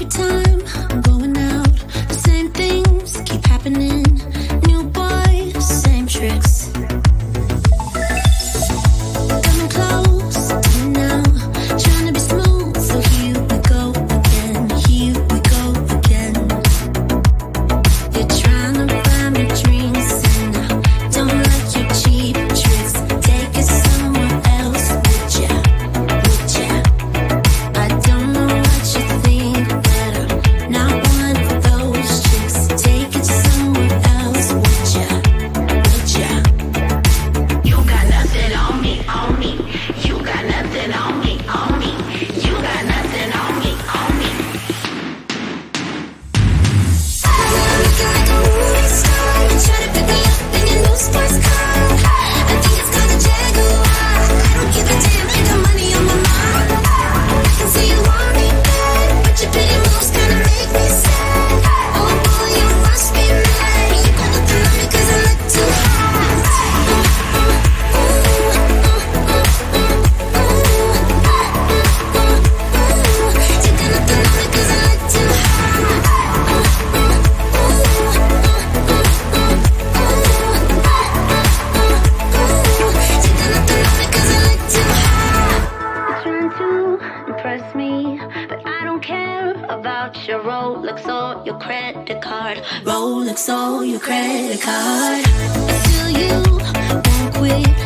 Every time I'm going out, the same things keep happening. New boy, same tricks. Coming close to me now, trying to be smooth, so here we go again, here we go again. You're trying to buy me drinks, and I don't like your cheap tricks. Take it somewhere else, would ya? Would ya? I don't know what you think, but I'm not one of those chicks. Take it somewhere else, would ya? Would ya? You got nothing on me, on me. You got nothing on me, on me. You got nothing on me, on me. Looking like a movie star, you try to pick me up in your new sports car. I think it's called a Jaguar. I don't give a damn, ain't got money on my mind. I can see you want me bad, but your pretty moves kinda make me sad. Oh boy, you must be mad. You got nothing on me 'cause I look too hot. You got nothing on me 'cause I look too hot. Trying to impress me, but I don't care about your Rolex or your credit card. Rolex or your credit card. Still you won't quit.